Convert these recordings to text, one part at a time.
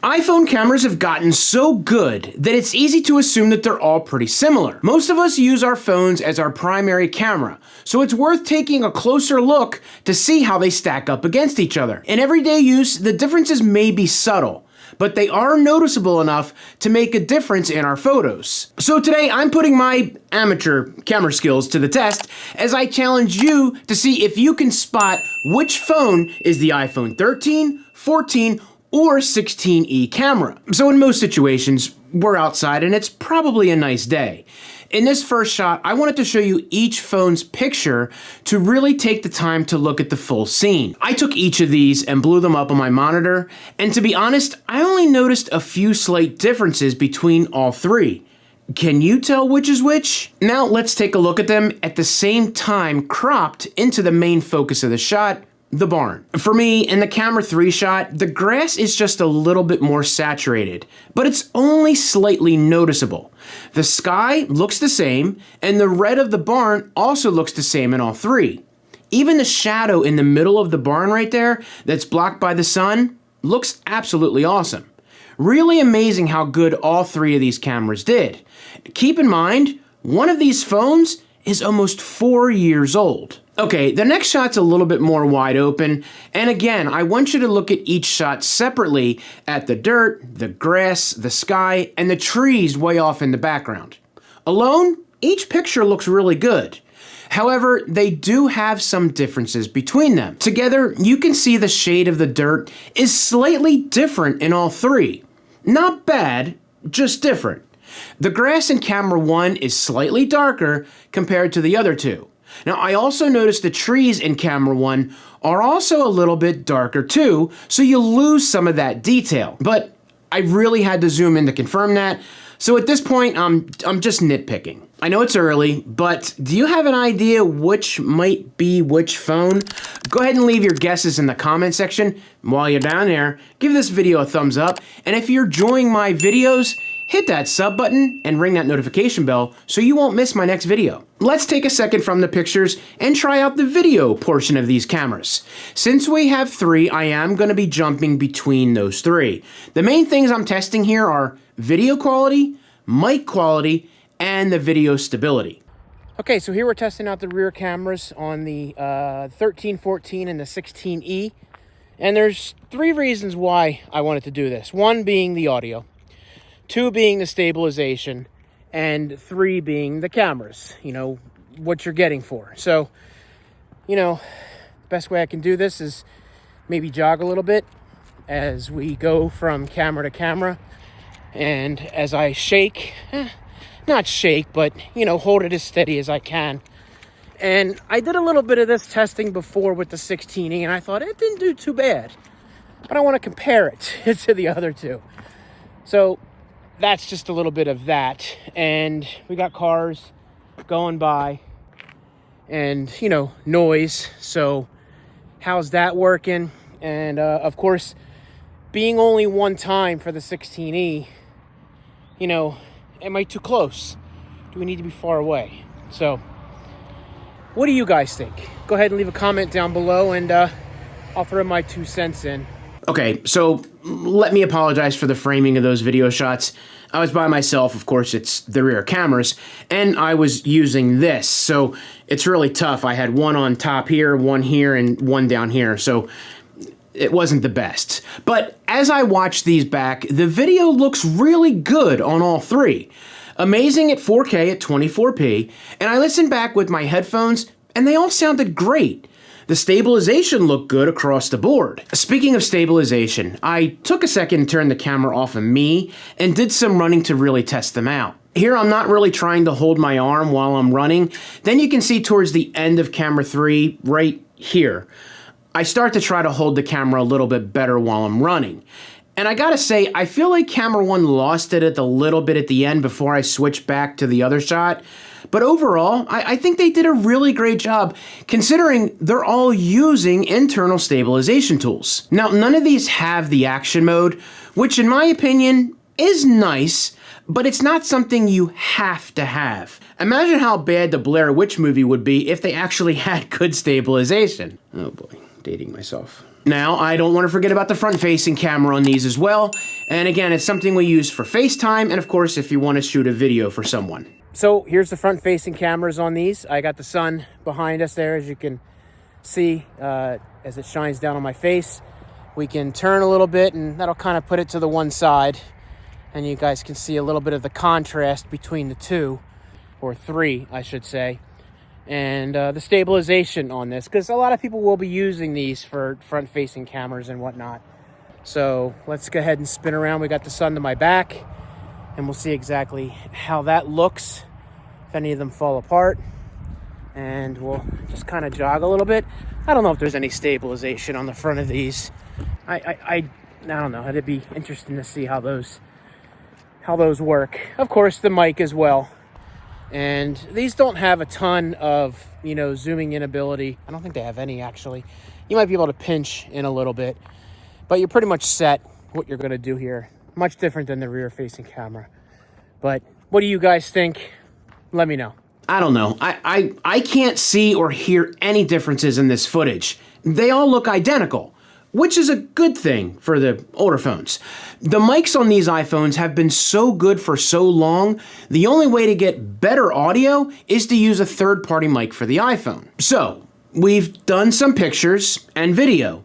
iPhone cameras have gotten so good that it's easy to assume that they're all pretty similar. Most of us use our phones as our primary camera, so it's worth taking a closer look to see how they stack up against each other. In everyday use, the differences may be subtle, but they are noticeable enough to make a difference in our photos. So today I'm putting my amateur camera skills to the test as I challenge you to see if you can spot which phone is the iPhone 13, 14, or 16e camera. So in most situations, we're outside and it's probably a nice day. In this first shot, I wanted to show you each phone's picture to really take the time to look at the full scene. I took each of these and blew them up on my monitor, and to be honest, I only noticed a few slight differences between all three. Can you tell which is which? Now let's take a look at them at the same time cropped into the main focus of the shot, the barn. For me, in the camera 3 shot, the grass is just a little bit more saturated, but it's only slightly noticeable. The sky looks the same, and the red of the barn also looks the same in all three. Even the shadow in the middle of the barn right there, that's blocked by the sun, looks absolutely awesome. Really amazing how good all three of these cameras did. Keep in mind, one of these phones is almost 4 years old. Okay, the next shot's a little bit more wide open, and again, I want you to look at each shot separately at the dirt, the grass, the sky, and the trees way off in the background. Alone, each picture looks really good. However, they do have some differences between them. Together, you can see the shade of the dirt is slightly different in all three. Not bad, just different. The grass in camera 1 is slightly darker compared to the other two. Now, I also noticed the trees in camera 1 are also a little bit darker too, so you lose some of that detail. But I really had to zoom in to confirm that, so at this point, I'm just nitpicking. I know it's early, but do you have an idea which might be which phone? Go ahead and leave your guesses in the comment section. While you're down there, give this video a thumbs up, and if you're enjoying my videos, hit that sub button and ring that notification bell so you won't miss my next video. Let's take a second from the pictures and try out the video portion of these cameras. Since we have three, I am going to be jumping between those three. The main things I'm testing here are video quality, mic quality, and the video stability. Okay, so here we're testing out the rear cameras on the 13, 14, and the 16e. And there's 3 reasons why I wanted to do this. 1 being the audio. 2 being the stabilization, and 3 being the cameras, what you're getting for. So, the best way I can do this is maybe jog a little bit as we go from camera to camera, and as I shake, not shake, but, hold it as steady as I can. And I did a little bit of this testing before with the 16E, and I thought it didn't do too bad, but I want to compare it to the other two. So, that's just a little bit of that, and we got cars going by and noise, so how's that working? And of course, being only one time for the 16E, am I too close? Do we need to be far away? So what do you guys think? Go ahead and leave a comment down below, and I'll throw my 2 cents in. Okay, so let me apologize for the framing of those video shots. I was by myself, of course, it's the rear cameras, and I was using this, so it's really tough. I had one on top here, one here, and one down here, so it wasn't the best. But as I watch these back, the video looks really good on all three. Amazing at 4K at 24p, and I listened back with my headphones, and they all sounded great. The stabilization looked good across the board. Speaking of stabilization, I took a second to turn the camera off of me and did some running to really test them out. Here I'm not really trying to hold my arm while I'm running. Then you can see towards the end of camera 3, right here, I start to try to hold the camera a little bit better while I'm running. And I gotta say, I feel like camera 1 lost it a little bit at the end before I switched back to the other shot. But overall, I think they did a really great job considering they're all using internal stabilization tools. Now, none of these have the action mode, which in my opinion is nice, but it's not something you have to have. Imagine how bad the Blair Witch movie would be if they actually had good stabilization. Oh boy, dating myself. Now, I don't want to forget about the front-facing camera on these as well. And again, it's something we use for FaceTime and of course if you want to shoot a video for someone. So here's the front-facing cameras on these. I got the sun behind us there, as you can see, as it shines down on my face. We can turn a little bit and that'll kind of put it to the one side. And you guys can see a little bit of the contrast between the two, or three, I should say. And the stabilization on this, because a lot of people will be using these for front-facing cameras and whatnot. So let's go ahead and spin around. We got the sun to my back, and we'll see exactly how that looks, if any of them fall apart. And we'll just kind of jog a little bit. I don't know if there's any stabilization on the front of these. I don't know. It'd be interesting to see how those work. Of course, the mic as well. And these don't have a ton of, zooming in ability. I don't think they have any, actually. You might be able to pinch in a little bit, but you're pretty much set what you're going to do here. Much different than the rear-facing camera. But what do you guys think? Let me know. I don't know. I can't see or hear any differences in this footage. They all look identical, which is a good thing for the older phones. The mics on these iPhones have been so good for so long, the only way to get better audio is to use a third-party mic for the iPhone. So, we've done some pictures and video.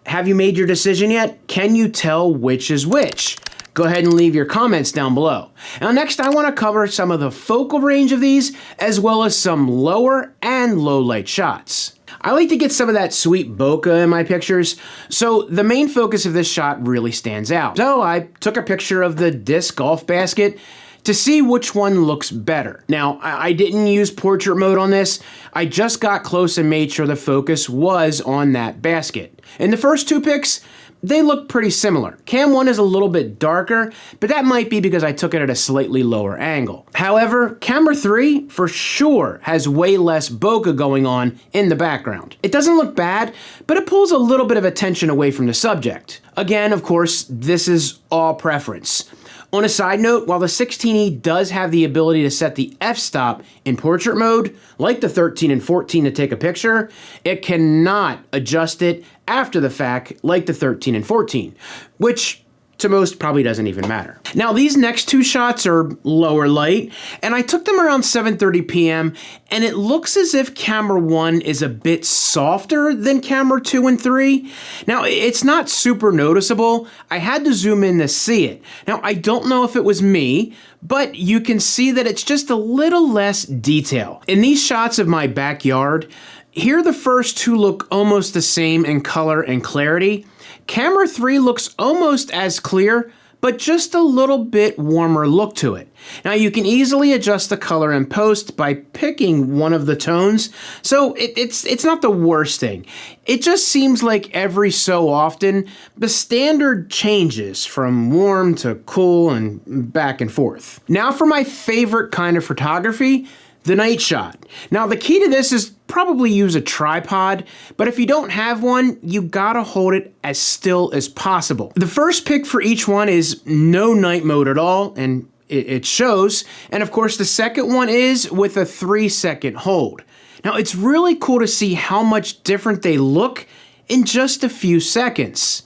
Have you made your decision yet? Can you tell which is which? Go ahead and leave your comments down below. Now next, I want to cover some of the focal range of these, as well as some lower and low light shots. I like to get some of that sweet bokeh in my pictures, so the main focus of this shot really stands out. So I took a picture of the disc golf basket to see which one looks better. Now, I didn't use portrait mode on this. I just got close and made sure the focus was on that basket. In the first two pics, they look pretty similar. Cam 1 is a little bit darker, but that might be because I took it at a slightly lower angle. However, camera 3 for sure has way less bokeh going on in the background. It doesn't look bad, but it pulls a little bit of attention away from the subject. Again, of course, this is all preference. On a side note, while the 16E does have the ability to set the f-stop in portrait mode, like the 13 and 14 to take a picture, it cannot adjust it after the fact like the 13 and 14, which to most probably doesn't even matter. Now these next two shots are lower light, and I took them around 7:30 p.m. and it looks as if camera 1 is a bit softer than camera 2 and 3. Now it's not super noticeable. I had to zoom in to see it. Now I don't know if it was me, but you can see that it's just a little less detail. In these shots of my backyard, here the first two look almost the same in color and clarity. Camera 3 looks almost as clear, but just a little bit warmer look to it. Now you can easily adjust the color in post by picking one of the tones, so it's not the worst thing. It just seems like every so often, the standard changes from warm to cool and back and forth. Now for my favorite kind of photography, the night shot. Now the key to this is probably use a tripod, but if you don't have one, you gotta hold it as still as possible. The first pick for each one is no night mode at all, and it shows. And of course the second one is with a 3-second hold. Now it's really cool to see how much different they look in just a few seconds.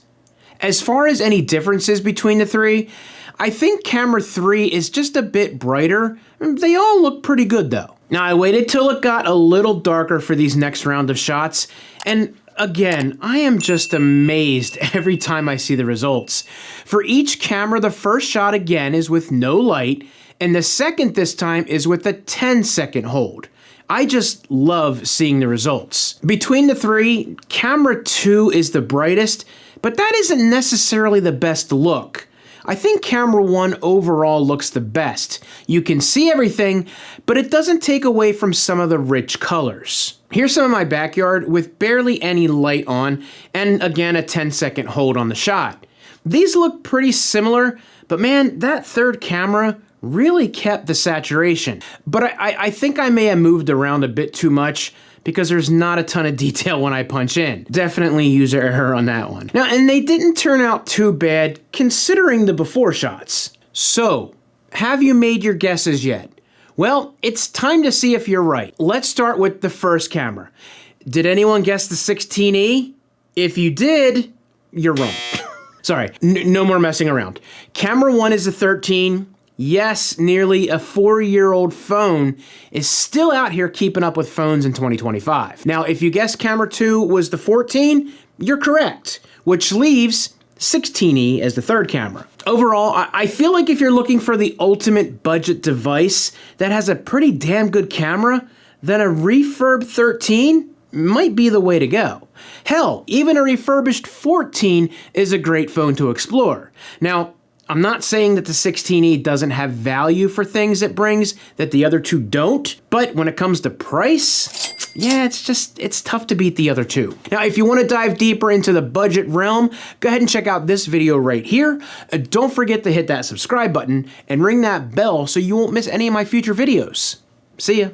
As far as any differences between the three, I think camera 3 is just a bit brighter. They all look pretty good though. Now I waited till it got a little darker for these next round of shots, and again, I am just amazed every time I see the results. For each camera, the first shot again is with no light, and the second this time is with a 10-second hold. I just love seeing the results. Between the three, camera 2 is the brightest, but that isn't necessarily the best look. I think camera 1 overall looks the best. You can see everything, but it doesn't take away from some of the rich colors. Here's some of my backyard with barely any light on, and again a 10-second hold on the shot. These look pretty similar, but man, that third camera really kept the saturation. But I think I may have moved around a bit too much, because there's not a ton of detail when I punch in. Definitely user error on that one. Now, and they didn't turn out too bad considering the before shots. So, have you made your guesses yet? Well, it's time to see if you're right. Let's start with the first camera. Did anyone guess the 16E? If you did, you're wrong. Sorry, no more messing around. Camera 1 is the 13. Yes, nearly a 4-year-old phone is still out here keeping up with phones in 2025. Now, if you guessed camera 2 was the 14, you're correct, which leaves 16E as the third camera. Overall, I feel like if you're looking for the ultimate budget device that has a pretty damn good camera, then a refurb 13 might be the way to go. Hell, even a refurbished 14 is a great phone to explore. Now, I'm not saying that the 16E doesn't have value for things it brings that the other two don't, but when it comes to price, yeah, it's tough to beat the other two. Now, if you want to dive deeper into the budget realm, go ahead and check out this video right here. Don't forget to hit that subscribe button and ring that bell so you won't miss any of my future videos. See ya.